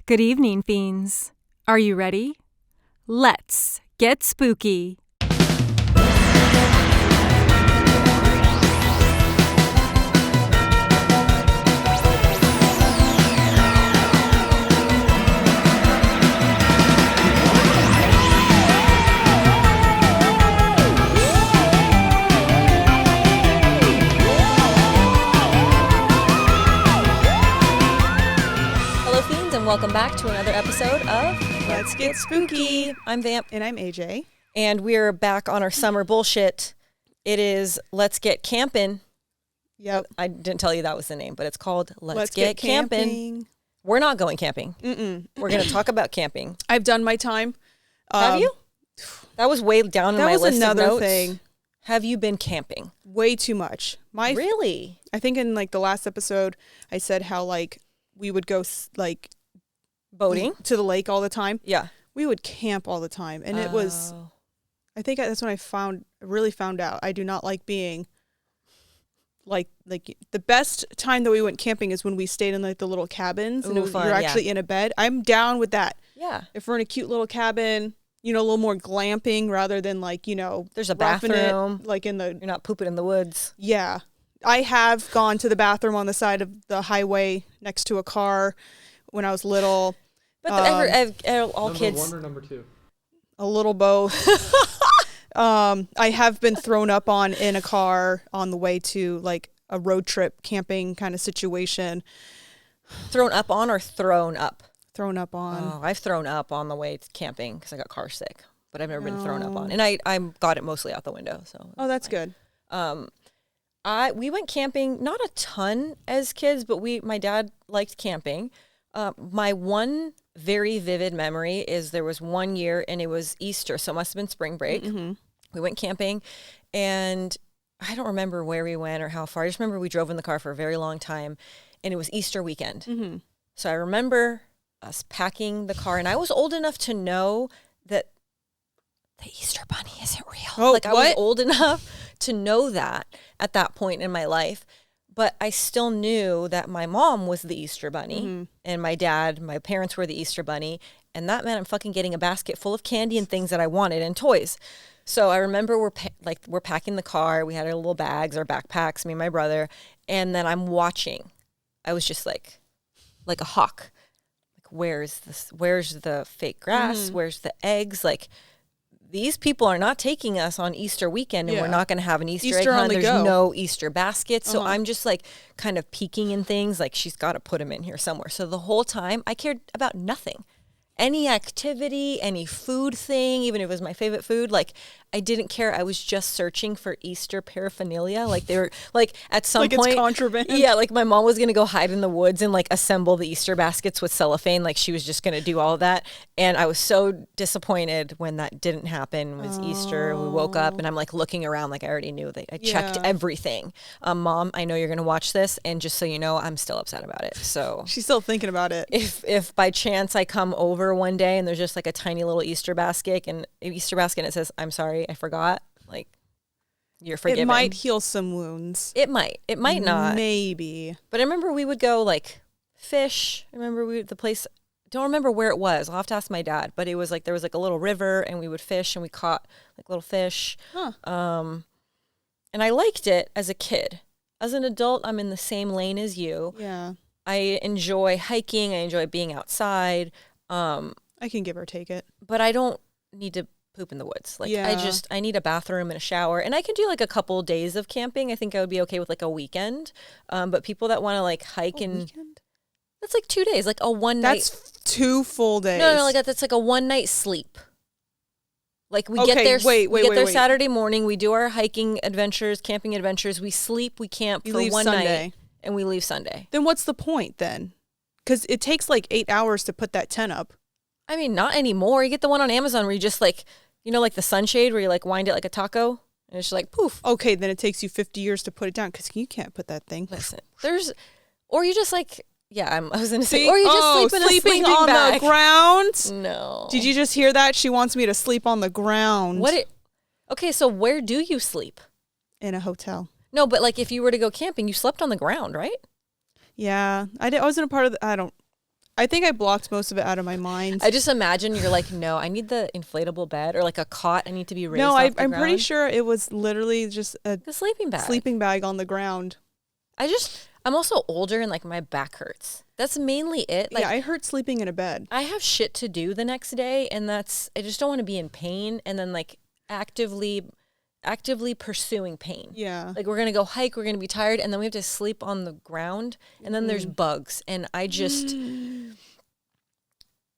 Good evening, Fiends. Are you ready? Let's get spooky. Welcome back to another episode of Let's Get Spooky. I'm Vamp. And I'm AJ. And we're back on our summer bullshit. It is Let's Get Campin'. Yep. I didn't tell you that was the name, but it's called Let's Get Campin'. We're not going camping. We're going to talk about camping. I've done my time. Have you? That was way down in my list of notes. That was another thing. Have you been camping? Way too much. Really? I think in the last episode, I said how we would go boating to the lake all the time. Yeah. We would camp all the time. And it was, I think that's when I really found out I do not like being the best time that we went camping is when we stayed in the little cabins and you're actually in a bed. I'm down with that. Yeah. If we're in a cute little cabin, a little more glamping rather than there's a bathroom. You're not pooping in the woods. Yeah. I have gone to the bathroom on the side of the highway next to a car when I was little. But all number kids. Number 1 or number 2? A little both. I have been thrown up in a car on the way to a road trip camping kind of situation. Thrown up on or thrown up? Thrown up on. Oh, I've thrown up on the way to camping because I got car sick, but I've never been thrown up on. And I got it mostly out the window. So. Oh, that's good. We went camping, not a ton as kids, but my dad liked camping. My one very vivid memory is there was one year and it was Easter, so it must have been spring break. Mm-hmm. We went camping and I don't remember where we went or how far. I just remember we drove in the car for a very long time and it was Easter weekend. Mm-hmm. So I remember us packing the car and I was old enough to know that the Easter bunny isn't real. Oh, I was old enough to know that at that point in my life. But I still knew that my mom was the Easter bunny and my parents were the Easter bunny. And that meant I'm fucking getting a basket full of candy and things that I wanted and toys. So I remember we're packing the car. We had our little bags, our backpacks, me and my brother. And then I'm watching. I was just like a hawk. Where's the fake grass? Where's the eggs? These people are not taking us on Easter weekend and we're not going to have an Easter egg hunt. There's no Easter basket. So I'm just kind of peeking in things she's got to put them in here somewhere. So the whole time I cared about nothing. Any activity, any food thing, even if it was my favorite food, I didn't care. I was just searching for Easter paraphernalia. They were at some point, it's contraband. Yeah, my mom was gonna go hide in the woods and assemble the Easter baskets with cellophane. She was just gonna do all of that. And I was so disappointed when that didn't happen. It was Easter. We woke up and I'm looking around I already knew that I checked everything. Mom, I know you're gonna watch this, and just so you know, I'm still upset about it. So she's still thinking about it. If by chance I come over one day and there's just a tiny little Easter basket and it says, "I'm sorry, I forgot," you're forgiven. It might heal some wounds. It might not. Maybe. But I remember we would go fish. I remember the place. Don't remember where it was. I'll have to ask my dad. But it was there was a little river and we would fish and we caught little fish. Huh. And I liked it as a kid. As an adult, I'm in the same lane as you. Yeah. I enjoy hiking. I enjoy being outside. I can give or take it. But I don't need to poop in the woods. I need a bathroom and a shower. And I can do a couple days of camping. I think I would be okay with a weekend. But people that want to hike weekend? That's 2 days, a one night. That's 2 full days. No, that's a one night sleep. We get there Saturday morning. We do our hiking adventures, camping adventures. We sleep, we camp for one night, and we leave Sunday. Then what's the point then? Because it takes 8 hours to put that tent up. I mean, not anymore. You get the one on Amazon where you just the sunshade where you wind it like a taco and it's just poof. Okay, then it takes you 50 years to put it down because you can't put that thing. Listen, or you just I was going to say, or you just sleep in a sleeping on bag. The ground? No. Did you just hear that? She wants me to sleep on the ground. Okay, so where do you sleep? In a hotel. No, but if you were to go camping, you slept on the ground, right? Yeah, I wasn't a part of I think I blocked most of it out of my mind. I just imagine you're like, no, I need the inflatable bed or like a cot. I need to be raised No, off the I'm ground. pretty sure it was literally just a The sleeping bag. sleeping bag on the ground. I'm also older and like my back hurts. That's mainly it. Like, yeah, I hurt sleeping in a bed. I have shit to do the next day, and I just don't want to be in pain and then like actively pursuing pain. Yeah. Like we're going to go hike, we're going to be tired, and then we have to sleep on the ground, and then there's bugs, and I just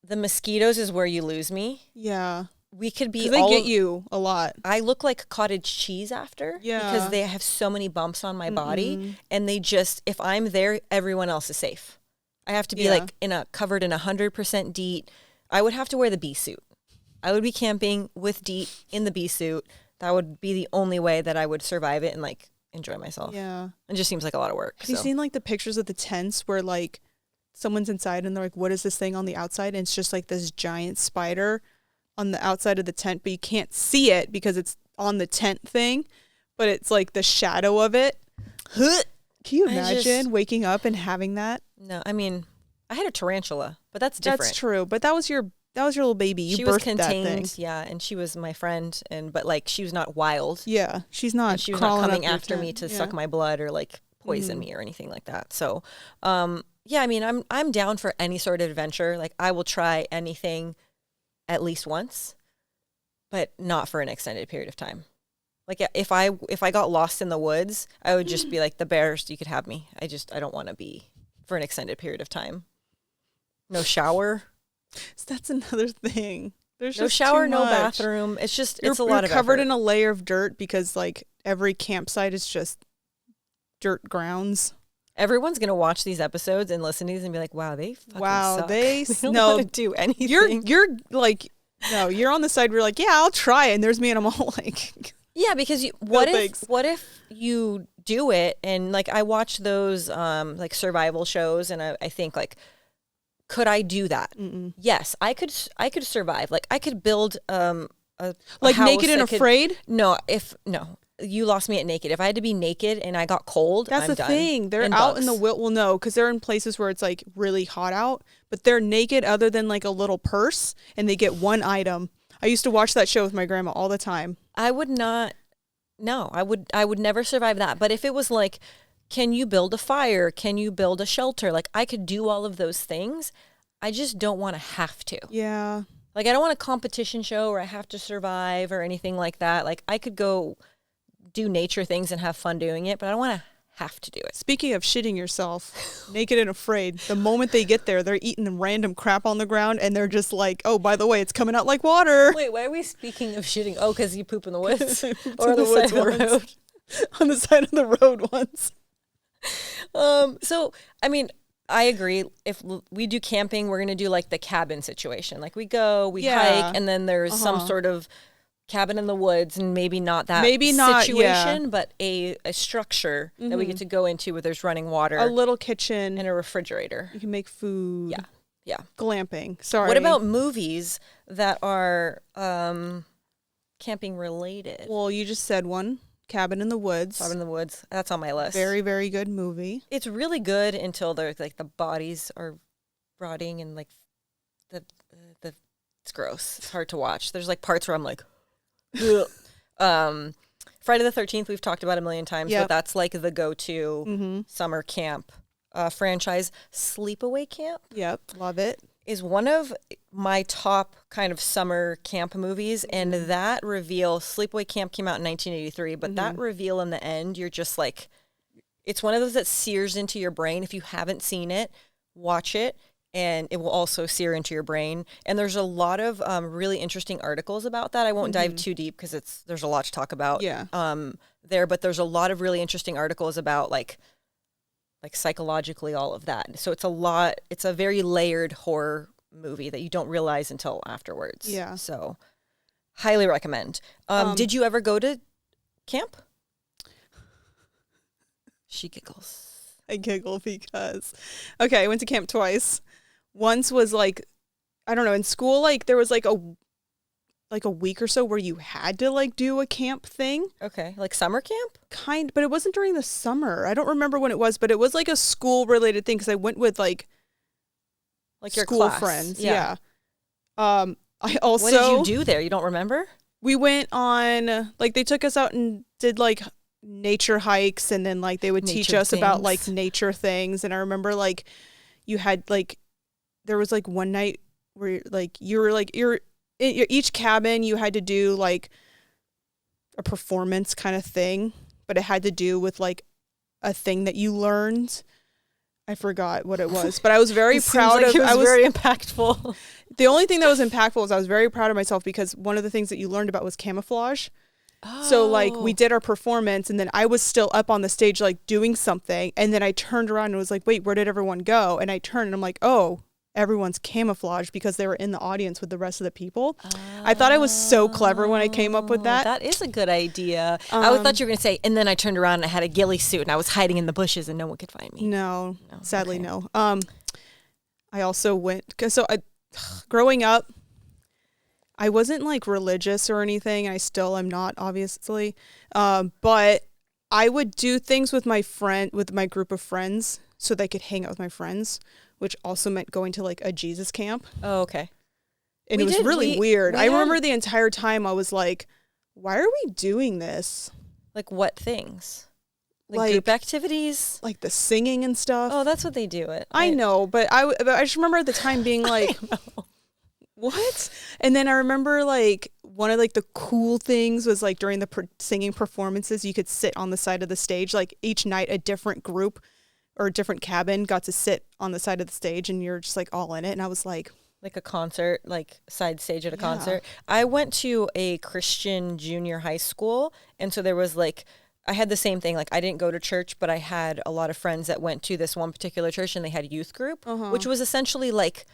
the mosquitoes is where you lose me. Yeah. We could be They get you a lot. I look like cottage cheese after because they have so many bumps on my body, and they just, if I'm there, everyone else is safe. I have to be like covered in 100% DEET. I would have to wear the bee suit. I would be camping with DEET in the bee suit. That would be the only way that I would survive it and like enjoy myself. Yeah. It just seems like a lot of work. Have you seen like the pictures of the tents where like someone's inside and they're like, what is this thing on the outside? And it's just like this giant spider on the outside of the tent, but you can't see it because it's on the tent thing, but it's like the shadow of it. Can you imagine waking up and having that? No, I mean, I had a tarantula, but that's different. That's true, but that was your little baby. You birthed that thing. Yeah, and she was my friend, but like she was not wild. Yeah, she's not. And she was not coming after me to suck my blood or like poison me or anything like that. So, yeah, I mean, I'm down for any sort of adventure. Like I will try anything at least once, but not for an extended period of time. Like if I got lost in the woods, I would just be like, the bears, you could have me. I don't want to be for an extended period of time. No shower. So that's another thing. There's no just shower, too no much. bathroom. It's a lot of covered effort. in a layer of dirt because like every campsite is just dirt grounds. Everyone's gonna watch these episodes and listen to these and be like, "Wow, they fucking suck. They don't no want to do anything." You're like, no, you're on the side where you're like, yeah, I'll try it. And there's me, and I'm all like, yeah, because what if you do it and like I watch those like survival shows and I think like, could I do that? Mm-mm. Yes, I could survive. Like I could build a like house Naked and Afraid. No. You lost me at naked. If I had to be naked and I got cold, that's I'm the done. thing. They're and out bugs. in the well, no, because they're in places where it's like really hot out, but they're naked other than like a little purse, and they get one item. I used to watch that show with my grandma all the time. I would not. No, I would never survive that. But if it was like, can you build a fire? Can you build a shelter? Like I could do all of those things. I just don't want to have to. Yeah. Like I don't want a competition show where I have to survive or anything like that. Like I could go do nature things and have fun doing it, but I don't want to have to do it. Speaking of shitting yourself, Naked and Afraid, the moment they get there, they're eating random crap on the ground, and they're just like, oh, by the way, it's coming out like water. Wait, why are we speaking of shitting? Oh, because you poop in the woods? Or on the side of the road? On the side of the road once. So, I mean, I agree. If we do camping, we're going to do like the cabin situation. Like we hike, and then there's some sort of cabin in the woods, and maybe not that situation, but a structure that we get to go into where there's running water, a little kitchen, and a refrigerator. You can make food. Yeah. Glamping. Sorry. What about movies that are camping related? Well, you just said one. Cabin in the Woods. Cabin in the Woods. That's on my list. Very, very good movie. It's really good until the bodies are rotting and like it's gross. It's hard to watch. There's like parts where I'm like, Friday the 13th we've talked about a million times, but that's like the go-to summer camp franchise. Sleepaway Camp. Yep, love it. Is one of my top kind of summer camp movies, and that reveal, Sleepaway Camp came out in 1983, but that reveal in the end, you're just like, it's one of those that sears into your brain. If you haven't seen it, watch it, and it will also sear into your brain. And there's a lot of really interesting articles about that. I won't dive too deep because there's a lot to talk about there, but there's a lot of really interesting articles about like psychologically all of that. So it's a very layered horror movie that you don't realize until afterwards. Yeah. So highly recommend. Did you ever go to camp? She giggles. I giggle because, okay, I went to camp twice. Once was like, I don't know, in school, like there was like a week or so where you had to like do a camp thing. Okay. Like summer camp? But it wasn't during the summer. I don't remember when it was, but it was like a school related thing because I went with like Like your school class. friends. Yeah. I also. What did you do there? You don't remember? We went on, like, they took us out and did like nature hikes, and then like they would teach Nature us about like things. nature things. And I remember like you had like, there was like one night where like you're in each cabin you had to do like a performance kind of thing, but it had to do with like a thing that you learned. I forgot what it was, but I was very It seems proud like of. it was I was very impactful. The only thing that was impactful was I was very proud of myself because one of the things that you learned about was camouflage. So like we did our performance, and then I was still up on the stage like doing something, and then I turned around and was like, wait, where did everyone go? And I turned and I'm like, oh, everyone's camouflaged because they were in the audience with the rest of the people. I thought I was so clever when I came up with that. That is a good idea. I thought you were going to say, and then I turned around and I had a ghillie suit and I was hiding in the bushes and no one could find me. No, sadly, okay. no. I also went, growing up, I wasn't like religious or anything. I still am not, obviously. But I would do things with my group of friends so they could hang out with my friends, which also meant going to like a Jesus camp. Oh, okay. And We it was did. really We- weird. we I had- remember the entire time I was like, why are we doing this? Like what things? Like Like- group activities? Like the singing and stuff. Oh, that's what they do. I know, but I just remember at the time being like, what? And then I remember like one of like the cool things was like during the singing performances, you could sit on the side of the stage. Like each night, a different group or a different cabin got to sit on the side of the stage, and you're just like all in it. And I was like a concert, like side stage at a Yeah. concert. I went to a Christian junior high school, and so there was like, I had the same thing. Like I didn't go to church, but I had a lot of friends that went to this one particular church, and they had youth group, which was essentially like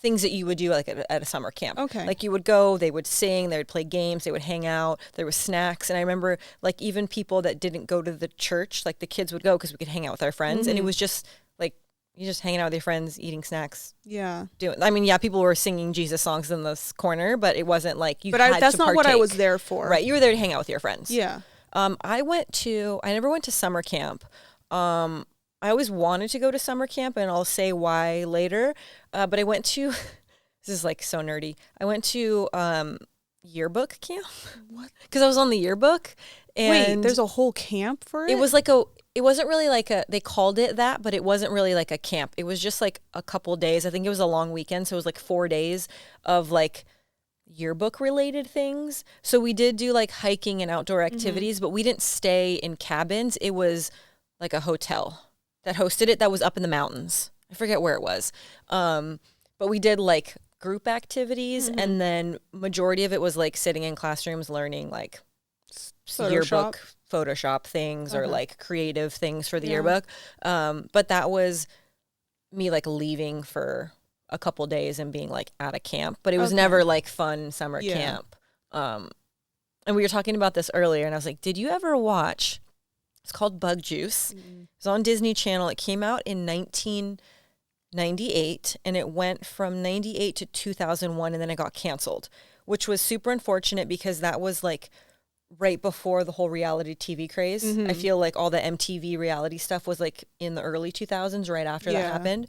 things that you would do like at a summer camp. Okay. Like you would go, they would sing, they would play games, they would hang out, there was snacks. And I remember like even people that didn't go to the church, like the kids would go because we could hang out with our friends. And it was just like, you just hanging out with your friends, eating snacks. yeah. I mean, yeah, people were singing Jesus songs in this corner, but it wasn't like you But had that's to not what I partake. was there for. Right. You were there to hang out with your friends. Yeah. I never went to summer camp. I always wanted to go to summer camp, and I'll say why later. But I went to, this is like so nerdy. I went to yearbook camp. What? Because I was on the yearbook. And Wait, there's a whole camp for it? it was like it wasn't really like they called it that, but it wasn't really like a camp. It was just like a couple days. I think it was a long weekend. So it was like 4 days of like yearbook related things. So we did do like hiking and outdoor activities, but we didn't stay in cabins. It was like a hotel that hosted it that was up in the mountains. I forget where it was. But we did like group activities, and then majority of it was like sitting in classrooms learning like yearbook Photoshop things or like creative things for the yearbook. But that was me like leaving for a couple days and being like at a camp, but it was never like fun summer camp. And we were talking about this earlier, and I was like, did you ever watch, it's called Bug Juice. It was on Disney Channel. It came out in 1998, and it went from 98 to 2001, and then it got canceled, which was super unfortunate because that was like right before the whole reality TV craze. I feel like all the MTV reality stuff was like in the early 2000s, right after that happened.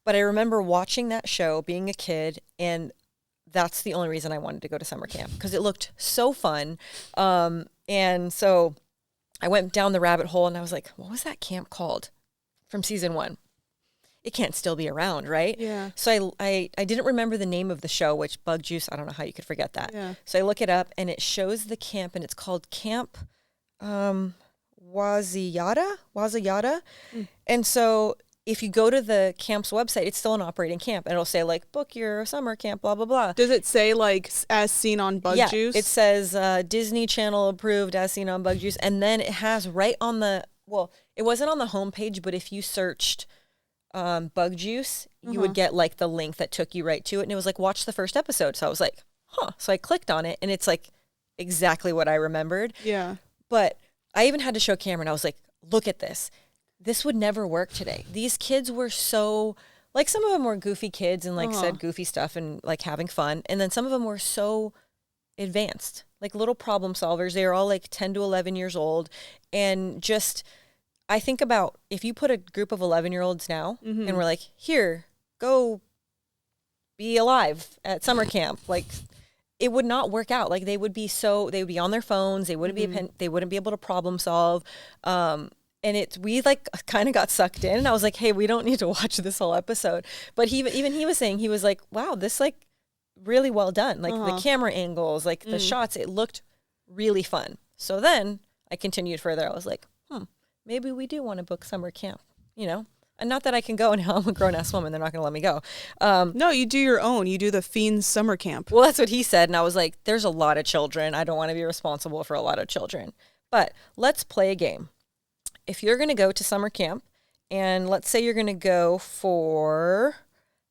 But I remember watching that show, being a kid, and that's the only reason I wanted to go to summer camp, because it looked so fun. And so I went down the rabbit hole, and I was like, what was that camp called from season 1? It can't still be around, right? Yeah. So I didn't remember the name of the show, which Bug Juice, I don't know how you could forget that. Yeah. So I look it up, and it shows the camp, and it's called Camp Wazayada. And so if you go to the camp's website, it's still an operating camp, and it'll say like, book your summer camp, blah, blah, blah. Does it say like as seen on Bug Juice? It says Disney Channel approved as seen on Bug Juice. And then it has right on the, well, it wasn't on the homepage, but if you searched Bug Juice, you would get like the link that took you right to it. And it was like, watch the first episode. So I was like, huh. So I clicked on it, and it's like exactly what I remembered. Yeah. But I even had to show Cameron. I was like, look at this. This would never work today. These kids were so, like, some of them were goofy kids and like said goofy stuff and like having fun. And then some of them were so advanced, like little problem solvers. They were all like 10 to 11 years old. And just, I think about if you put a group of 11-year-olds now and we're like, here, go be alive at summer camp. Like, it would not work out. Like, they would be on their phones. They wouldn't they wouldn't be able to problem solve. And we like kind of got sucked in, and I was like, hey, we don't need to watch this whole episode. But even he was saying, he was like, wow, this like really well done. Like the camera angles, like the shots, it looked really fun. So then I continued further. I was like, maybe we do want to book summer camp, And not that I can go now. I'm a grown-ass woman. They're not going to let me go. No, you do your own. You do the Fiends summer camp. Well, that's what he said. And I was like, there's a lot of children. I don't want to be responsible for a lot of children. But let's play a game. If you're going to go to summer camp, and let's say you're going to go for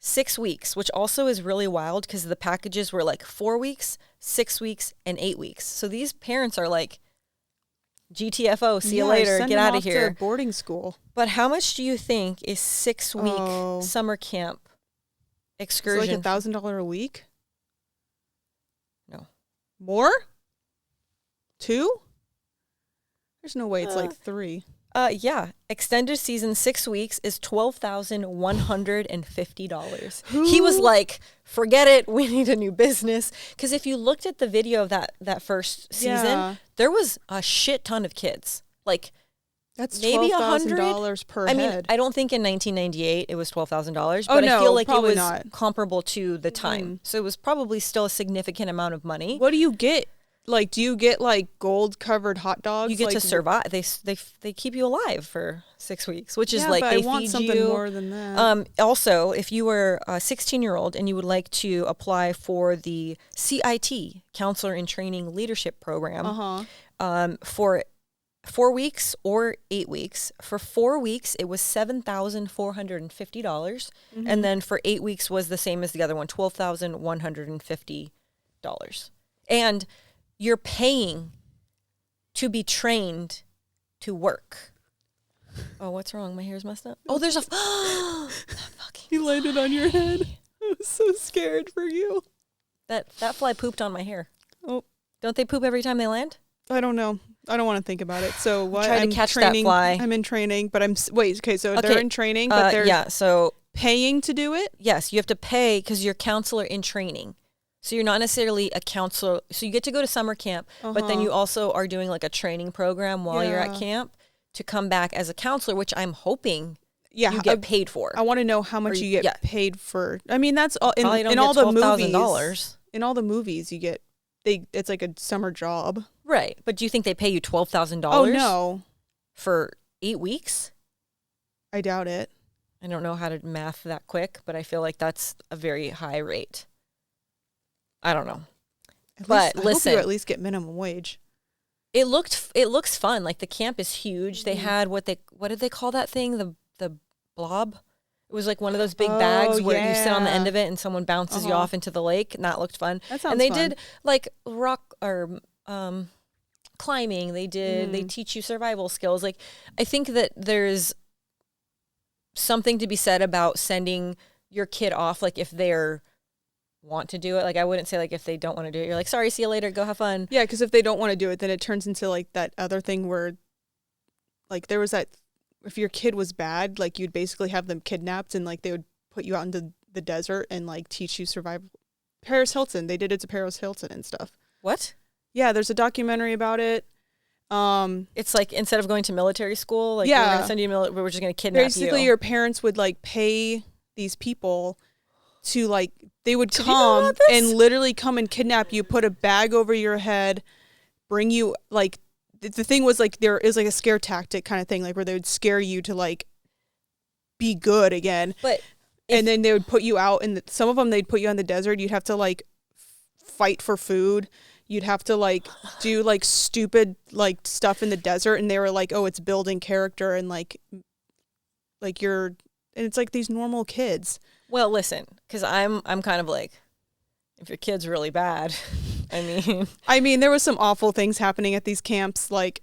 6 weeks, which also is really wild because the packages were like 4 weeks, 6 weeks, and 8 weeks. So these parents are like, GTFO, see you later, get out of here. To boarding school. But how much do you think is 6-week summer camp excursion? It's like $1,000 a week? No. More? 2? There's no way it's like 3. Yeah. Extended season 6 weeks is $12,150. He was like, forget it. We need a new business. Because if you looked at the video of that first season, there was a shit ton of kids. Like, that's maybe $12,000 per head. I mean, I don't think in 1998 it was $12,000, but I feel like it was comparable to the time. So it was probably still a significant amount of money. What do you get? Like, do you get like gold covered hot dogs? You get like, to survive. They keep you alive for 6 weeks, which is like but they I want feed something you more than that. Also, if you were a 16-year-old and you would like to apply for the CIT, Counselor in Training Leadership Program, for 4 weeks or 8 weeks. For 4 weeks, it was $7,450, and then for 8 weeks was the same as the other one, $12,150, and you're paying to be trained to work. Oh, what's wrong? My hair's messed up. Oh, there's a You landed on your head. I was so scared for you. That fly pooped on my hair. Oh, don't they poop every time they land? I don't know. I don't want to think about it. So what? Try to catch that fly. I'm in training, but they're in training, but they're so paying to do it? Yes, you have to pay because you're counselor in training. So you're not necessarily a counselor. So you get to go to summer camp, but then you also are doing like a training program while you're at camp to come back as a counselor, which I'm hoping you get paid for. I want to know how much you get paid for. I mean, that's all in all the movies. In all the movies, you get it's like a summer job. Right. But do you think they pay you $12,000? Oh, no. For 8 weeks? I doubt it. I don't know how to math that quick, but I feel like that's a very high rate. I don't know. I hope you at least get minimum wage. It looks fun. Like the camp is huge. They had what did they call that thing? The blob? It was like one of those big bags where you sit on the end of it and someone bounces you off into the lake, and that looked fun. That sounds and they fun. did like rock or climbing. They teach you survival skills. Like, I think that there's something to be said about sending your kid off, like if they're want to do it. Like, I wouldn't say like if they don't want to do it, you're like, sorry, see you later, go have fun. Yeah, because if they don't want to do it, then it turns into like that other thing where like there was that, if your kid was bad, like you'd basically have them kidnapped and like they would put you out into the desert and like teach you survival. Paris Hilton, they did it to Paris Hilton and stuff. What? Yeah, there's a documentary about it. It's like instead of going to military school, like we're going to send you we're just going to kidnap you. Basically, your parents would like pay these people to like, they would come and literally come and kidnap you, put a bag over your head, bring you like, the thing was like there is like a scare tactic kind of thing, like where they would scare you to like be good again. And then they would put you out, and some of them they'd put you in the desert. You'd have to like fight for food. You'd have to like do like stupid like stuff in the desert, and they were like, oh, it's building character and like you're, and it's like these normal kids. Well, listen, because I'm kind of like, if your kid's really bad, I mean, there was some awful things happening at these camps. Like,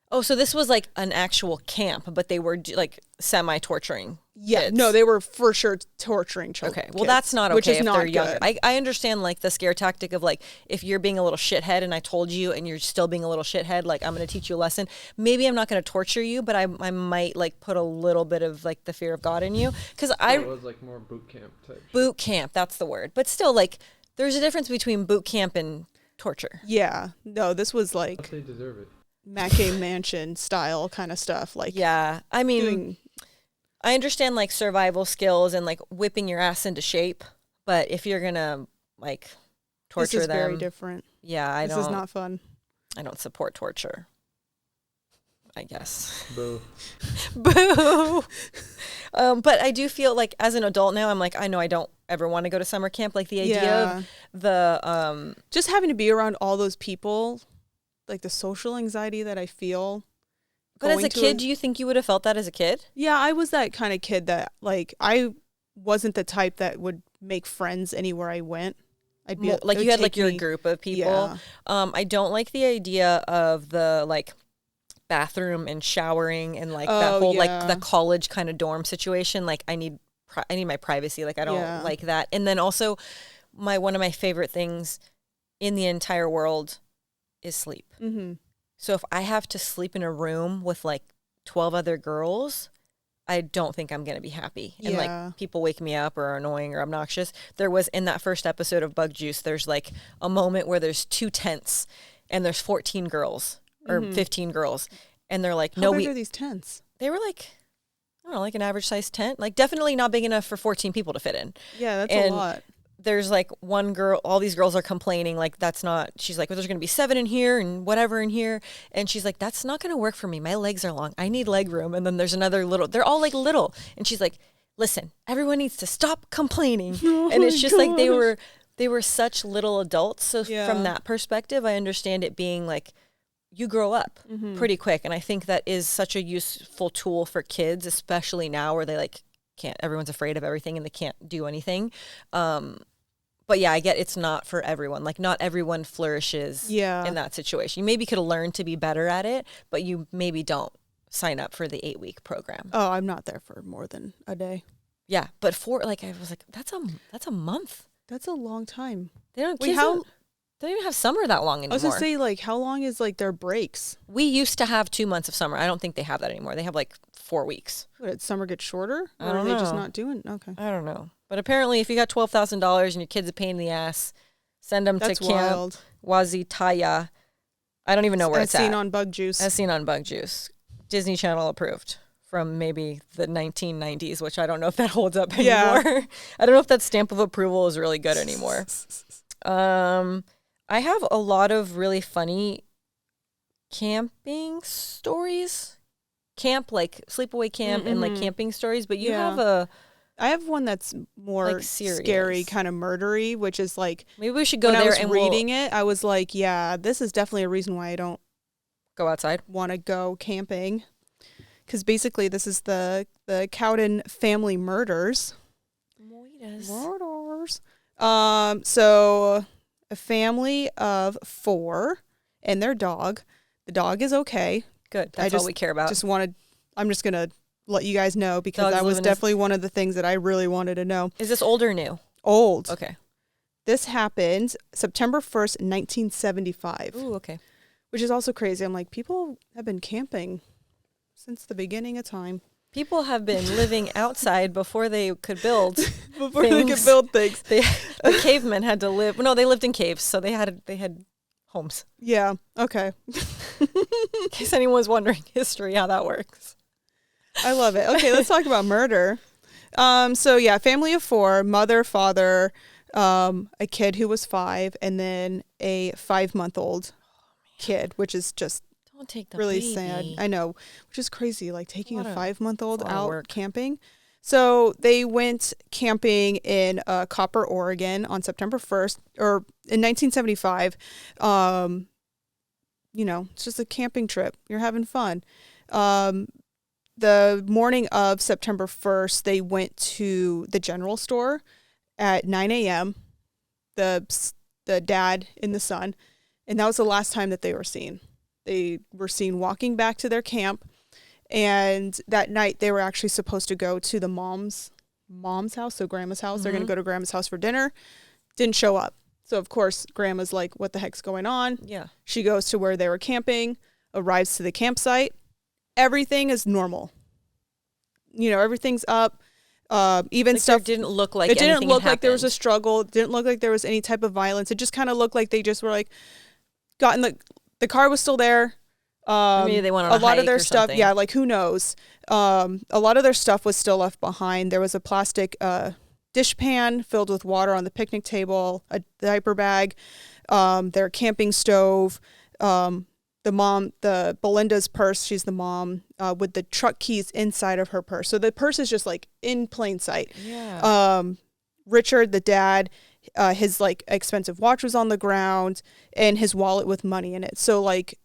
Oh, so this was like an actual camp, but they were like semi-torturing kids. No, they were for sure torturing children. Okay, well, that's not okay which is if not they're younger. good. I understand like the scare tactic of like, if you're being a little shithead and I told you and you're still being a little shithead, like I'm going to teach you a lesson. Maybe I'm not going to torture you, but I might like put a little bit of like the fear of God in you. Because it was like more boot camp type. Boot camp, that's the word. But still, like, there's a difference between boot camp and torture. Yeah. No, this was like But they deserve it. Mackay Mansion style kind of stuff. Like, Yeah, I mean, doing, I understand like survival skills and like whipping your ass into shape, but if you're gonna like torture this is them, very different. yeah, This is not fun. I don't support torture. I guess. Boo. Boo. But I do feel like as an adult now, I'm like, I know I don't ever want to go to summer camp. Like the idea of the just having to be around all those people, like the social anxiety that I feel. But as a kid, do you think you would have felt that as a kid? Yeah, I was that kind of kid that like I wasn't the type that would make friends anywhere I went. I'd be Like you had like your group of people. Yeah. I don't like the idea of the like bathroom and showering and like that whole like the college kind of dorm situation. Like I need my privacy. Like I don't like that. And then also one of my favorite things in the entire world is sleep. Mm-hmm. So if I have to sleep in a room with like 12 other girls, I don't think I'm going to be happy. And like people wake me up or are annoying or obnoxious. There was in that first episode of Bug Juice, there's like a moment where there's 2 tents and there's 14 girls or 15 girls. And they're like, How big are these tents? They were like, I don't know, like an average sized tent. Like definitely not big enough for 14 people to fit in. Yeah, that's a lot. There's like one girl, all these girls are complaining like that's not, she's like, well, there's going to be 7 in here and whatever in here. And she's like, that's not going to work for me. My legs are long. I need leg room. And then there's another little, they're all like little. And she's like, listen, everyone needs to stop complaining. And it's just like they were such little adults. So from that perspective, I understand it being like, you grow up pretty quick. And I think that is such a useful tool for kids, especially now where they like everyone's afraid of everything and they can't do anything. But yeah, I get it's not for everyone. Like not everyone flourishes in that situation. You maybe could learn to be better at it, but you maybe don't sign up for the 8-week program. Oh, I'm not there for more than a day. Yeah, but I was like, that's a month. That's a long time. They don't they don't even have summer that long anymore. I was gonna say, like, how long is like their breaks? We used to have 2 months of summer. I don't think they have that anymore. They have like 4 weeks. What, did summer get shorter? I Or don't are they know. just not doing? Okay. I don't know. But apparently if you got $12,000 and your kid's a pain in the ass, send them That's to Camp wild. Wazitaya. I don't even know where it's at. As seen on Bug Juice. As seen on Bug Juice. Disney Channel approved from maybe the 1990s, which I don't know if that holds up anymore. Yeah. I don't know if that stamp of approval is really good anymore. I have a lot of really funny camping stories. Camp, like sleepaway camp and like camping stories. But you have I have one that's more like, serious. scary, kind of murdery, which is like maybe we should go when there I was reading it, I was like, yeah, this is definitely a reason why I don't go outside. Want to go camping. Because basically this is the Cowden family murders. Murders. So a family of 4 and their dog. The dog is okay. Good. That's all we care about. I'm just going to let you guys know because that was definitely one of the things that I really wanted to know. Is this old or new? Old. Okay. This happened September 1st, 1975. Ooh, okay. Which is also crazy. I'm like, people have been camping since the beginning of time. People have been living outside before they could build Before they could build things. The cavemen had to live. No, they lived in caves, so they had homes. Yeah. Okay. In case anyone was wondering history, how that works. I love it. Okay, let's talk about murder. So yeah, family of 4, mother, father, a kid who was 5, and then a 5-month-old kid, which is just don't take the really baby. sad. I know, which is crazy. Like taking a 5-month-old out camping. So they went camping in Copper, Oregon on September 1st, or in 1975. It's just a camping trip. You're having fun. The morning of September 1st, they went to the general store at 9 a.m., the dad and the son, and that was the last time that they were seen. They were seen walking back to their camp, and that night they were actually supposed to go to the mom's house, so grandma's house. They're going to go to grandma's house for dinner. Didn't show up. So of course grandma's like, what the heck's going on? Yeah. She goes to where they were camping, arrives to the campsite. Everything is normal. You know, everything's up. Even Like stuff didn't look like it didn't anything look had like there was a happened. struggle. It didn't look like there was any type of violence. It just kind of looked like they just were like got in the car was still there. Maybe they went on a lot of hike their or stuff. something. Yeah, like who knows? A lot of their stuff was still left behind. There was a plastic dish pan filled with water on the picnic table, a diaper bag, their camping stove, the Belinda's purse. She's the mom with the truck keys inside of her purse. So the purse is just like in plain sight. Yeah. Richard, the dad, his like expensive watch was on the ground and his wallet with money in it. So like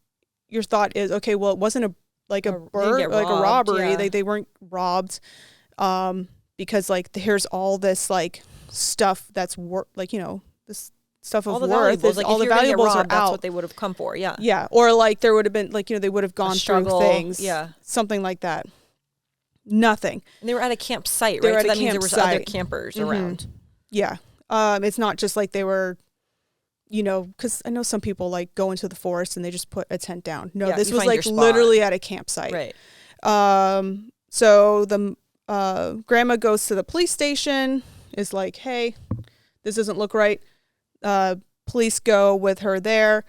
your thought is, okay, well, it wasn't a They didn't get like a robbed, robbery. yeah. They weren't robbed. Because like here's all this like stuff that's like, you know, this stuff all of the worth valuables, is like all if the you were gonna get valuables robbed, are that's out. what they would have come for. Yeah. Yeah. Or like there would have been like, you know, they would have gone through struggle, things. yeah. Something like that. Nothing. And they were at a campsite, They right? were So at a that means there was other campsite. campers Mhm. around. Yeah. It's not just like they were, you know, because I know some people like go into the forest and they just put a tent down. No, Yeah, this you was find your like spot. literally at a campsite. Right. So the grandma goes to the police station, is like, hey, this doesn't look right. Police go with her there.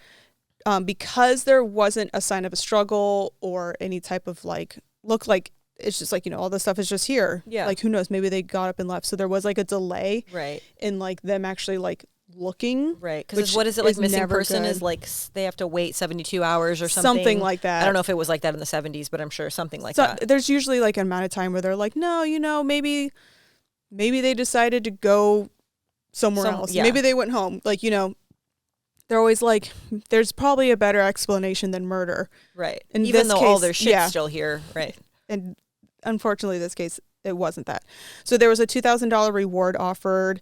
Because there wasn't a sign of a struggle or any type of like, look like, it's just like, you know, all this stuff is just here. Yeah. Like, who knows? Maybe they got up and left. So there was like a delay Right. in like them actually like looking. Right. Which Because what is it like is missing never person good. is like they have to wait 72 hours or something. Something like that. I don't know if it was like that in the 70s, but I'm sure something like So that. there's usually like an amount of time where they're like, no, you know, maybe they decided to go somewhere else. yeah. Maybe they went home. Like, you know, they're always like, there's probably a better explanation than murder. Right. In Even this though all case, their shit's yeah. still here. Right. And unfortunately, this case, it wasn't that. So there was a $2,000 reward offered.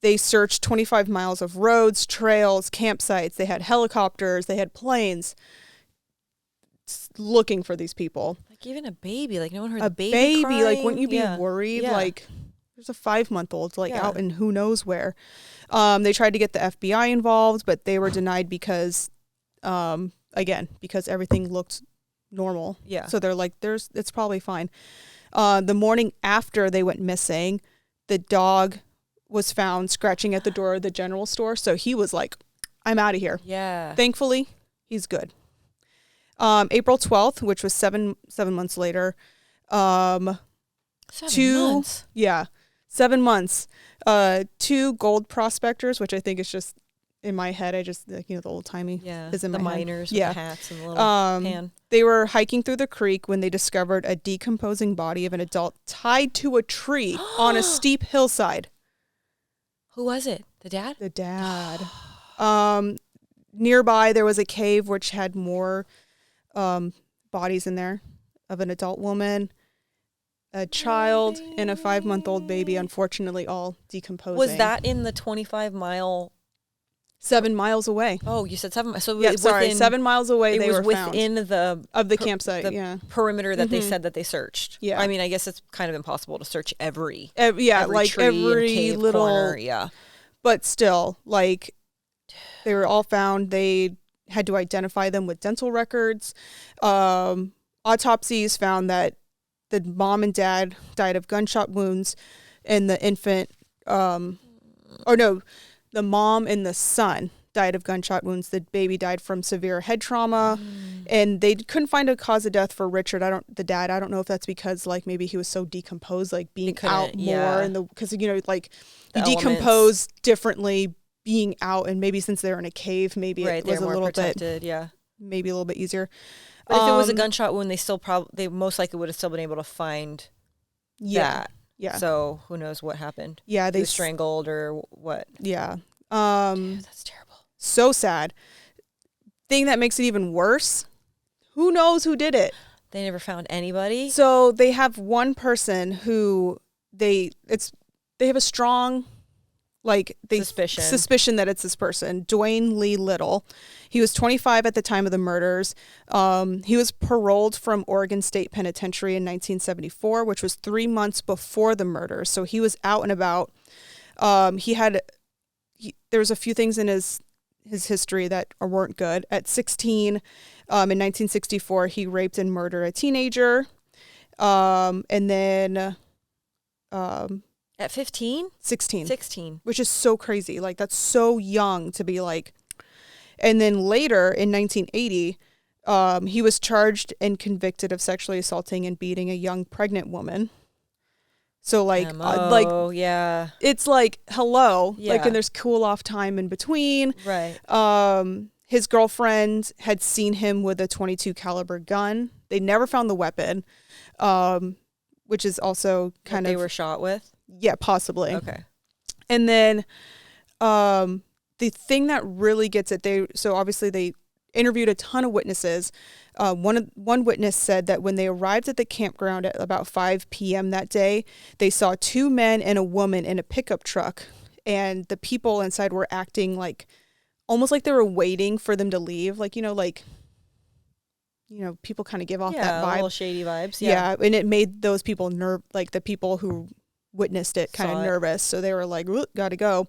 They searched 25 miles of roads, trails, campsites. They had helicopters. They had planes looking for these people. Like even a baby, like no one heard A the baby baby, crying. like, wouldn't you be Yeah. worried? Yeah. Like, there's a 5-month-old like Yeah. out in who knows where. They tried to get the FBI involved, but they were denied because, again, because everything looked normal. Yeah. So they're like, it's probably fine. The morning after they went missing, the dog was found scratching at the door of the general store. So he was like, I'm out of here. Yeah. Thankfully, he's good. April 12th, which was seven months later. 7 months. Yeah, 7 months. 2 gold prospectors, which I think is just in my head. I just, like, you know, the old timey Yeah. is in the my head. miners Yeah. with the hats and the little pan. They were hiking through the creek when they discovered a decomposing body of an adult tied to a tree on a steep hillside. Who was it? The dad? The dad. Nearby, there was a cave which had more bodies in there of an adult woman, a child, and a 5-month-old baby, unfortunately all decomposing. Was that in the 25-mile? 7 miles away? Oh, you said 7 miles. So Yeah, it sorry, within, 7 miles away it they was were found within the of the campsite, the yeah. perimeter that they Mhm. said that they searched. Yeah. I mean, I guess it's kind of impossible to search every Yeah, like tree and every cave little corner. Yeah. But still, like, they were all found. They had to identify them with dental records. Autopsies found that the mom and dad died of gunshot wounds, and the infant, the mom and the son died of gunshot wounds. The baby died from severe head trauma, and they couldn't find a cause of death for Richard. The dad. I don't know if that's because like maybe he was so decomposed, like being couldn't- out more, yeah. and because you know like The you decompose differently being out, and maybe since they're in a cave, maybe Right. it was They're a more little protected. Yeah. bit, maybe a little bit easier. But if it was a gunshot wound, they most likely would have still been able to find Yeah, that. yeah, So who knows what happened? yeah. They They was strangled or what? yeah. Dude, that's terrible. So sad. Thing that makes it even worse. Who knows who did it? They never found anybody. So they have one person who they have a strong like they Suspicion that it's this person, Dwayne Lee Little. He was 25 at the time of the murders. He was paroled from Oregon State Penitentiary in 1974, which was 3 months before the murders. So he was out and about. There was a few things in his history that weren't good. At 16, in 1964, he raped and murdered a teenager. And then at 15? 16, which is so crazy. Like, that's so young to be like. And then later in 1980, he was charged and convicted of sexually assaulting and beating a young pregnant woman. So like, yeah, it's like, hello, yeah. like, and there's cool off time in between. Right. His girlfriend had seen him with a .22 caliber gun. They never found the weapon, which is also kind of. They were shot with? Yeah, possibly. Okay. And then the thing that really gets it, so obviously they interviewed a ton of witnesses. One witness said that when they arrived at the campground at about 5 p.m. that day, they saw 2 men and a woman in a pickup truck, and the people inside were acting like almost like they were waiting for them to leave. Like, people kind of give off that vibe. Little shady vibes. Yeah, and it made those people like the people who witnessed it kind of nervous. So they were like, gotta go.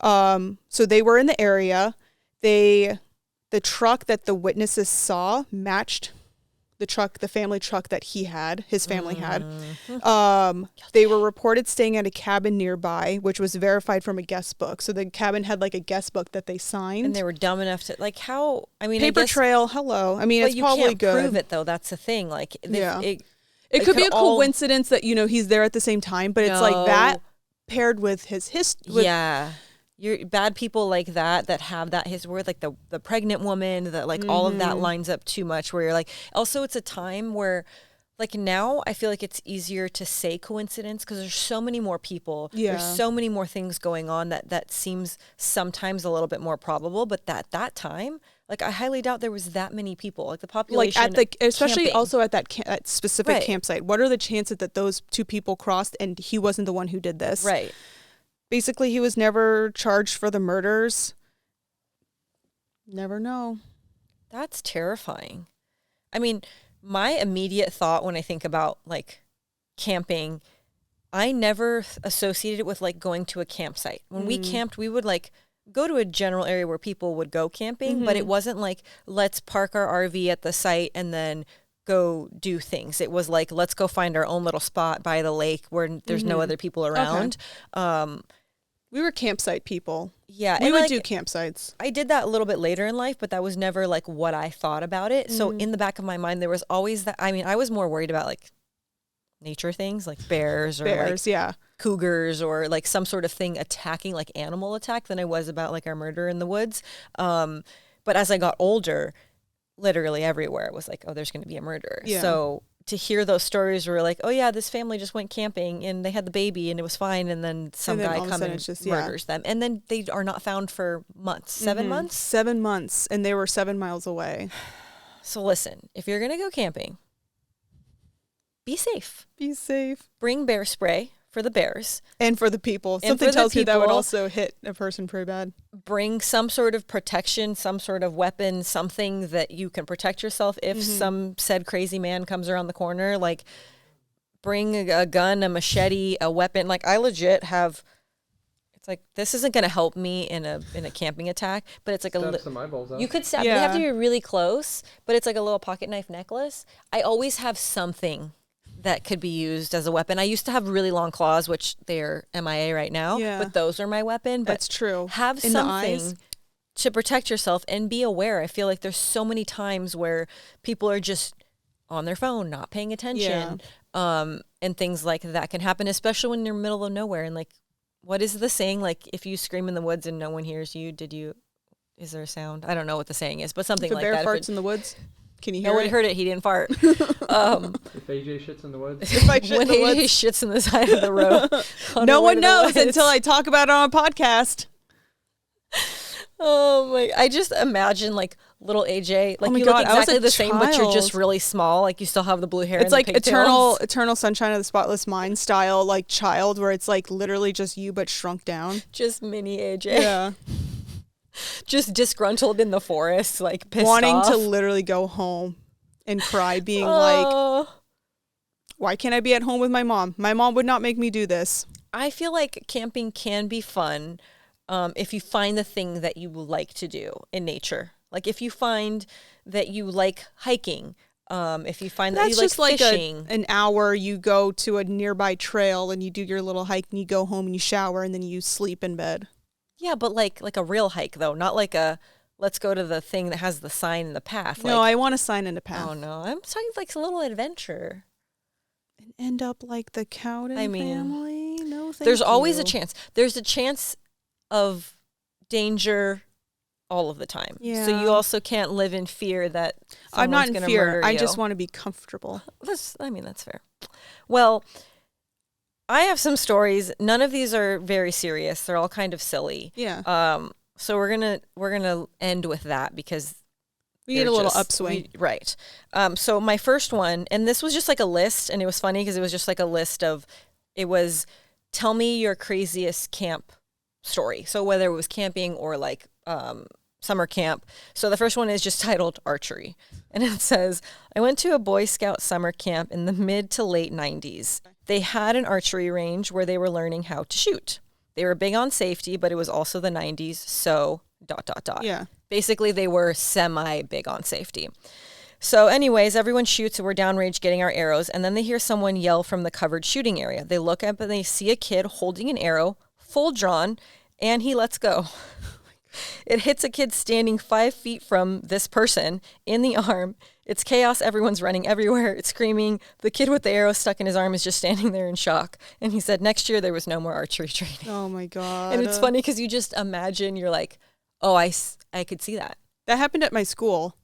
So they were in the area. The truck that the witnesses saw matched the family truck that his family had. They were reported staying at a cabin nearby, which was verified from a guest book. So the cabin had like a guest book that they signed. And they were dumb enough to, like, how, I mean, paper trail, hello. I mean, it's probably good. You can't prove it, though. That's the thing. Like, yeah. It could be a coincidence that, he's there at the same time, but it's like that paired with his history. Yeah. You're bad people like that have that history, like the pregnant woman, that like all of that lines up too much, where you're like, also it's a time where, like, now I feel like it's easier to say coincidence because there's so many more people. Yeah. There's so many more things going on that seems sometimes a little bit more probable. But that time, like, I highly doubt there was that many people. Like, the population, like especially camping. Also at that specific campsite. What are the chances that those 2 people crossed and he wasn't the one who did this? Right. Basically, he was never charged for the murders. Never know. That's terrifying. I mean, my immediate thought when I think about, like, camping, I never associated it with, like, going to a campsite. When we camped, we would, like, go to a general area where people would go camping, but it wasn't like, let's park our RV at the site and then go do things. It was like, let's go find our own little spot by the lake where there's no other people around. Okay. We were campsite people. Yeah. We would do campsites. I did that a little bit later in life, but that was never like what I thought about it. So in the back of my mind, there was always that. I mean, I was more worried about like nature things like bears or like cougars or like some sort of thing attacking, like animal attack, than I was about like our murder in the woods. But as I got older, literally everywhere it was like, oh, there's going to be a murder. Yeah. So to hear those stories were like, oh yeah, this family just went camping and they had the baby and it was fine, and then some guy comes and murders them, and then they are not found for months. 7 months? 7 months, and they were 7 miles away. So listen, if you're gonna go camping, be safe. Be safe. Bring bear spray for the bears. And for the people. Something tells me that would also hit a person pretty bad. Bring some sort of protection, some sort of weapon, something that you can protect yourself if some said crazy man comes around the corner. Like, bring a gun, a machete, a weapon. Like, I legit have, it's like, this isn't going to help me in a camping attack, but it's like some eyeballs out. You could stab, you have to be really close, but it's like a little pocket knife necklace. I always have something that could be used as a weapon. I used to have really long claws, which they're MIA right now, but those are my weapon. But that's true. Have something to protect yourself and be aware. I feel like there's so many times where people are just on their phone, not paying attention, and things like that can happen, especially when you're in the middle of nowhere. And like, what is the saying? Like, if you scream in the woods and no one hears you, is there a sound? I don't know what the saying is, but something like that. If a bear farts in the woods? Can you hear no one heard it. He didn't fart. If AJ shits in the woods. If I shit when in the AJ woods. shits in the side of the road. No one knows until I talk about it on a podcast. Oh my! I just imagine like little AJ. Like my you God, look I was exactly a the same, but you're just child. really small. Like you still have the blue hair. It's and like the pigtails. eternal sunshine of the spotless mind style, like child, where it's like literally just you but shrunk down. Just mini AJ. Yeah. Just disgruntled in the forest, like pissed Wanting off. to literally go home and cry, being like, why can't I be at home with my mom? My mom would not make me do this. I feel like camping can be fun if you find the thing that you like to do in nature. Like if you find that you like hiking, if you find that That's you like just like fishing. an hour. You go to a nearby trail and you do your little hike and you go home and you shower and then you sleep in bed. Yeah, but like a real hike though, not like a let's go to the thing that has the sign in the path. No, like, I want a sign in a path. oh no, I'm talking like a little adventure. And end up like the Cowden family? No, thank There's always you. a chance. There's a chance of danger all of the time. Yeah. So you also can't live in fear that I'm not in gonna fear. murder I you. just want to be comfortable. That's fair. Well, I have some stories. None of these are very serious. They're all kind of silly. Yeah. So we're gonna end with that because We need a little upswing. Right. So my first one, and this was just like a list, and it was funny because it was just like a list of, it was, tell me your craziest camp story. So whether it was camping or like summer camp. So the first one is just titled Archery. And it says, I went to a Boy Scout summer camp in the mid to late 90s. They had an archery range where they were learning how to shoot. They were big on safety, but it was also the 90s, so ... Yeah. Basically, they were semi-big on safety. So anyways, everyone shoots, and we're downrange getting our arrows, and then they hear someone yell from the covered shooting area. They look up, and they see a kid holding an arrow, full drawn, and he lets go. It hits a kid standing 5 feet from this person in the arm. It's chaos. Everyone's running everywhere. It's screaming. The kid with the arrow stuck in his arm is just standing there in shock. And he said next year there was no more archery training. Oh my God. And it's funny because you just imagine, you're like, oh, I could see that. That happened at my school.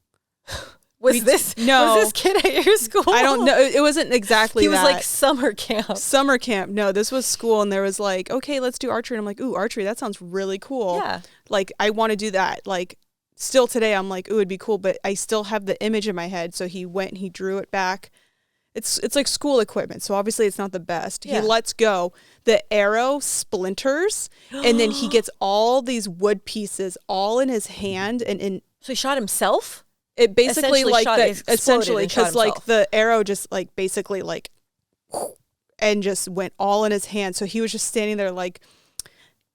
Was this kid at your school? I don't know. It wasn't exactly He was that. like summer camp. Summer camp. No, this was school, and there was like, okay, let's do archery. And I'm like, ooh, archery, that sounds really cool. Yeah. Like, I want to do that. Like, still today, I'm like, ooh, it'd be cool, but I still have the image in my head. So he went and he drew it back. It's like school equipment, so obviously it's not the best. Yeah. He lets go. The arrow splinters, and then he gets all these wood pieces all in his hand, and So he shot himself? it basically Essentially like shot- the, exploded essentially and shot because like himself. the arrow just like basically like and just went all in his hand. So he was just standing there like,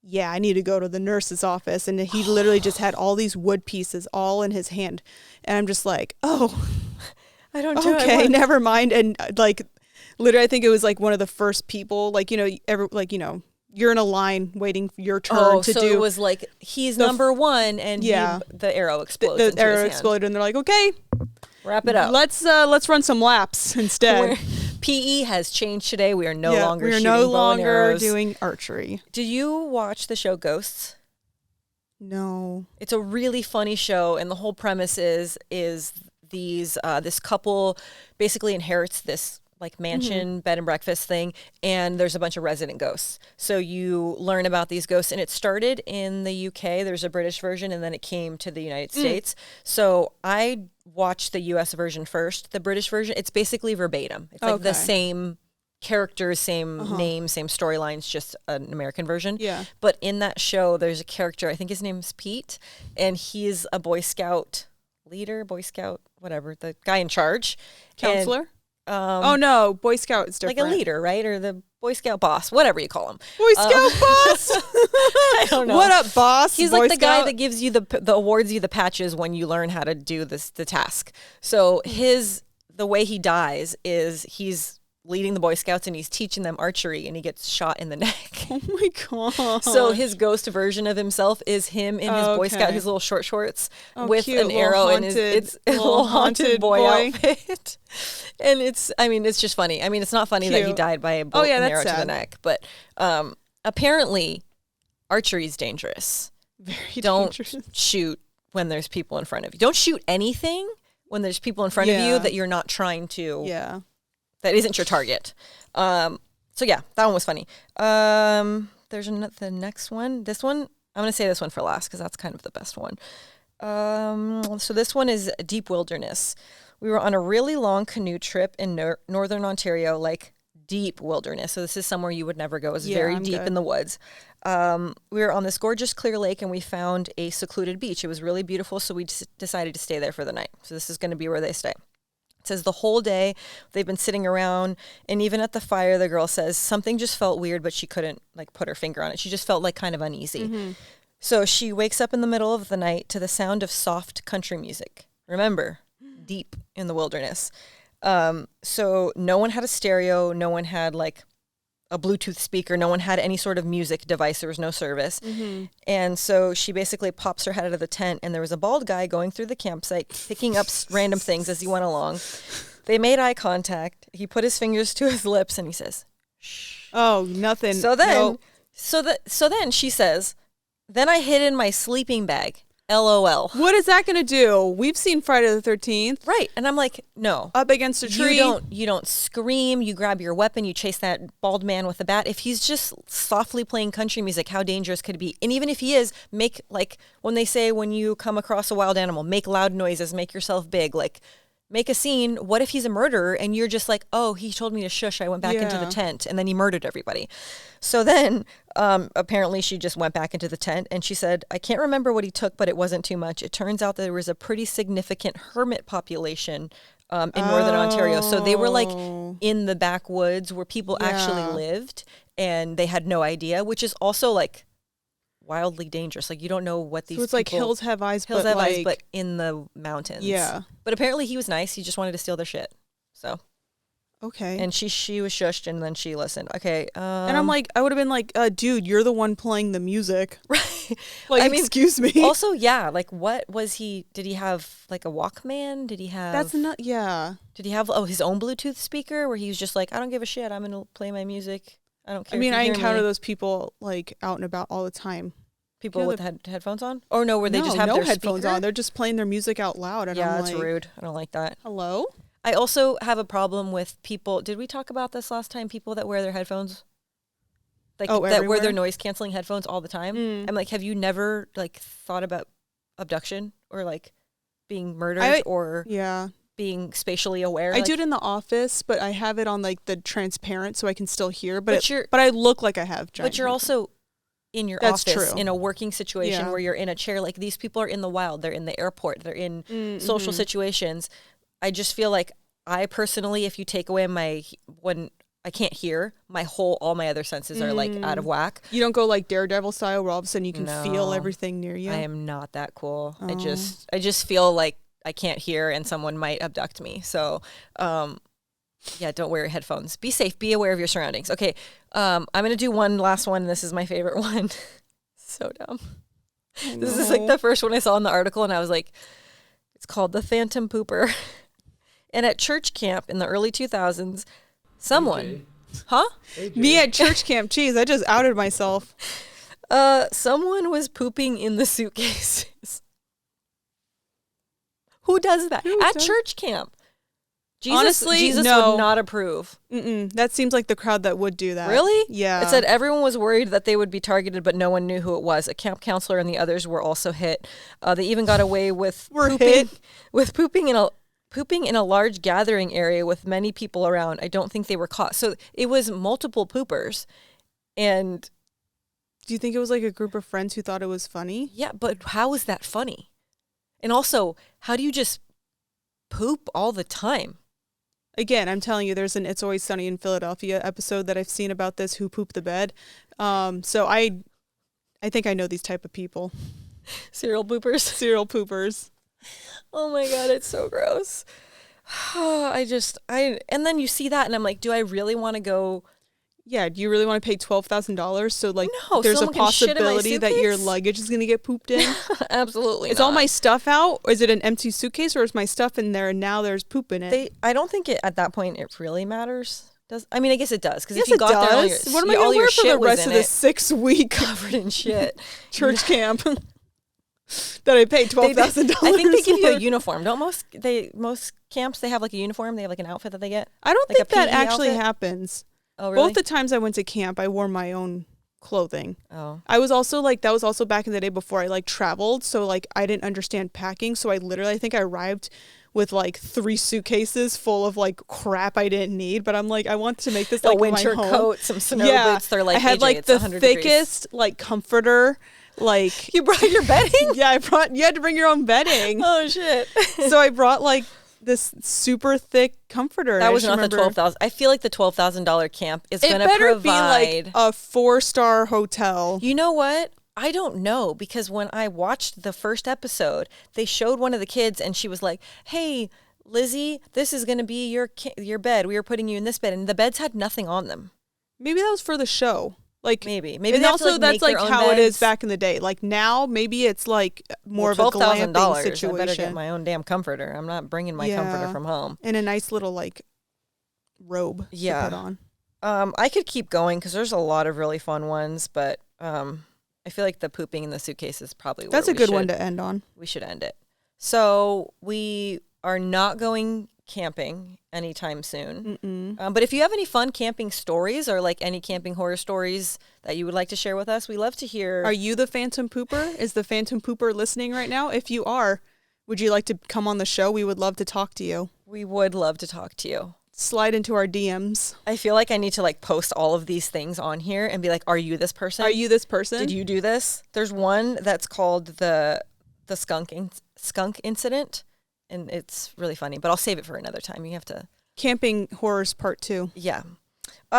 yeah, I need to go to the nurse's office, and he literally just had all these wood pieces all in his hand, and I'm just like, oh, I don't do okay, it. never mind. And like literally, I think it was like one of the first people, like, you know, you're in a line waiting for your turn to so do. it was like he's number one, and Yeah. the arrow explodes. the into arrow his hand. exploded, and they're like, okay, Wrap it up. let's run some laps instead. PE has changed today. We are no Yeah, longer we are shooting no bow and longer arrows. doing archery. Did you watch the show Ghosts? No. It's a really funny show, and the whole premise is these this couple basically inherits this like mansion bed and breakfast thing, and there's a bunch of resident ghosts. So you learn about these ghosts, and it started in the UK. There's a British version, and then it came to the United States. So I watched the US version first. The British version, it's basically verbatim. It's like the Okay. same characters, same name, same storylines, just an American version. Yeah. But in that show, there's a character, I think his name's Pete, and he's a Boy Scout leader, Boy Scout, whatever, the guy in charge. Counselor? And, Oh no, Boy Scout is different. like a leader, right? Or the Boy Scout boss, whatever you call him. Boy Scout boss. I don't know. What up, boss? He's Boy like the guy Scout? that gives you the awards you the patches when you learn how to do the task. So the way he dies is he's leading the Boy Scouts and he's teaching them archery, and he gets shot in the neck. Oh my god. So his ghost version of himself is him in his Boy Scout, Okay. his little shorts Oh, with cute. an Little arrow in his, haunted- it's a little haunted boy outfit. And it's just funny. I mean, it's not funny that he Cute. died by a bolt yeah, and that's arrow to the sad. neck, but apparently archery is dangerous. Very Don't dangerous. shoot when there's people in front of you. Don't shoot anything when there's people in front of you Yeah. that you're not trying to, Yeah. that isn't your target. So yeah, that one was funny. There's the next one. This one, I'm going to say this one for last because that's kind of the best one. So this one is deep wilderness. We were on a really long canoe trip in northern Ontario, like deep wilderness. So this is somewhere you would never go. It's very I'm deep good. in the woods. We were on this gorgeous clear lake and we found a secluded beach. It was really beautiful. So we decided to stay there for the night. So this is going to be where they stay. It says the whole day they've been sitting around, and even at the fire, the girl says something just felt weird, but she couldn't like put her finger on it. She just felt like kind of uneasy. So she wakes up in the middle of the night to the sound of soft country music. Remember, deep in the wilderness. So no one had a stereo. No one had like a Bluetooth speaker. No one had any sort of music device. There was no service. And so she basically pops her head out of the tent, and there was a bald guy going through the campsite, picking up random things as he went along. They made eye contact. He put his fingers to his lips and he says, "Shh." Oh, nothing. So then, Nope. so then she says, "Then I hid in my sleeping bag. LOL." What is that going to do? We've seen Friday the 13th. Right. And I'm like, no. Up against a tree. You don't scream, you grab your weapon, you chase that bald man with a bat. If he's just softly playing country music, how dangerous could it be? And even if he is, make, like when they say when you come across a wild animal, make loud noises, make yourself big, like make a scene. What if he's a murderer and you're just like, oh, he told me to shush, I went back into the tent, and then he murdered everybody. So then apparently she just went back into the tent and she said, I can't remember what he took, but it wasn't too much. It turns out that there was a pretty significant hermit population in northern Ontario. So they were like in the backwoods where people actually lived, and they had no idea, which is also like wildly dangerous. Like you don't know what these So it's like hills have eyes, but in the mountains. Yeah. But apparently he was nice. He just wanted to steal their shit. So okay. and she was shushed, and then she listened. Okay. And I'm like, I would have been like, dude, you're the one playing the music. Right. Like, I mean, excuse me. Also, yeah, like what was he? Did he have like a Walkman? Did he have? That's not. Yeah. Did he have his own Bluetooth speaker where he was just like, I don't give a shit. I'm gonna play my music. I don't care. I mean, if you I hear encounter me. those people like out and about all the time. People you know, with headphones on, or no, where they just have no their headphones speaker? on. They're just playing their music out loud. And Yeah, I'm that's like, rude. I don't like that. Hello. I also have a problem with people. Did we talk about this last time? People that wear their headphones, like that wear everywhere? their noise canceling headphones all the time. I'm like, have you never like thought about abduction or like being murdered or Yeah. being spatially aware? I do it in the office, but I have it on like the transparent so I can still hear. But But I look like I have giant. But you're headphones. also in your That's office true. in a working situation Yeah. where you're in a chair. Like these people are in the wild. They're in the airport. They're in social situations. I just feel like I personally, if you take away when I can't hear, all my other senses are like out of whack. You don't go like Daredevil style where all of a sudden you can feel No. everything near you. I am not that cool. Oh. I just feel like I can't hear and someone might abduct me. So, yeah, don't wear your headphones. Be safe. Be aware of your surroundings. Okay, I'm going to do one last one. And this is my favorite one. So dumb. This is like the first one I saw in the article, and I was like, it's called The Phantom Pooper. And at church camp in the early 2000s, someone, Me at church camp. Jeez, I just outed myself. someone was pooping in the suitcases. Who does that? At church camp. Honestly, Jesus no. would not approve. That seems like the crowd that would do that. Really? Yeah. It said everyone was worried that they would be targeted, but no one knew who it was. A camp counselor and the others were also hit. They even got away with pooping in a large gathering area with many people around. I don't think they were caught. So it was multiple poopers. And Do you think it was like a group of friends who thought it was funny? yeah, but how is that funny? And also, how do you just poop all the time? Again, I'm telling you, there's an It's Always Sunny in Philadelphia episode that I've seen about this, who pooped the bed. So I think I know these type of people. Serial poopers. Serial poopers. Oh my God, it's so gross. And then you see that and I'm like, do I really want to go? Yeah, do you really want to pay $12,000? So like, No, there's a someone can shit in my possibility that your suitcase? luggage is going to get pooped in. Absolutely Is not. all my stuff out? Or is it an empty suitcase, or is my stuff in there and now there's poop in it? I don't think at that point it really matters. I mean, I guess it does. Because Yes, if you it got there, all does. What am I all going to your wear for shit the was rest in of the it, 6 week covered in shit. church camp that I paid $12,000? I think they give you a uniform. Don't most camps, they have like a uniform? They have like an outfit that they get? I don't like think a that PE actually outfit? happens. Oh, really? Both the times I went to camp, I wore my own clothing. Oh. I was also like, that was also back in the day before I like traveled. So like I didn't understand packing. So I think I arrived with like 3 suitcases full of like crap I didn't need. But I'm like, I want to make this like a winter my home. coat, some snow boots. They're like, I had AJ, like it's the 100 degrees. thickest like comforter. Like You brought your bedding? yeah, you had to bring your own bedding. Oh shit. So I brought like this super thick comforter. That was not the 12,000. I feel like the $12,000 camp is going to provide. It better be like a 4-star hotel. You know what? I don't know, because when I watched the first episode, they showed one of the kids and she was like, "Hey, Lizzie, this is going to be your bed. We are putting you in this bed." And the beds had nothing on them. Maybe that was for the show. Like maybe and they have also to, that's make like their own how it is beds. back in the day. Like now, maybe it's like more of a glamping $12,000. situation. I better get my own damn comforter. I'm not bringing my comforter from home. And a nice little like robe to put on. I could keep going because there's a lot of really fun ones, but I feel like the pooping in the suitcase is probably that's a good one to end on. We should end it. So we are not going camping anytime soon. But if you have any fun camping stories or like any camping horror stories that you would like to share with us, we love to hear. Are you the Phantom Pooper? Is the Phantom Pooper listening right now? If you are, would you like to come on the show? We would love to talk to you. We would love to talk to you. Slide into our DMs. I feel like I need to like post all of these things on here and be like, "Are you this person? Are you this person? Did you do this?" There's one that's called the skunk incident. And it's really funny, but I'll save it for another time. You have to... Camping Horrors Part 2. Yeah.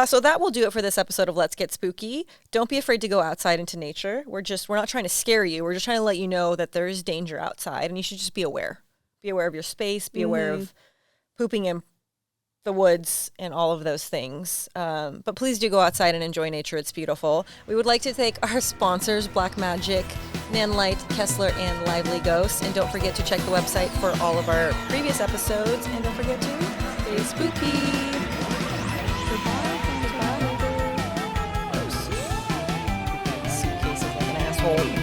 So that will do it for this episode of Let's Get Spooky. Don't be afraid to go outside into nature. We're not trying to scare you. We're just trying to let you know that there is danger outside, and you should just be aware. Be aware of your space. Be aware of pooping in the woods and all of those things. But please do go outside and enjoy nature. It's beautiful. We would like to thank our sponsors, Black Magic, Nanlight, Kessler, and Lively Ghost. And don't forget to check the website for all of our previous episodes. And don't forget to stay spooky. Goodbye. Suitcase is like an asshole.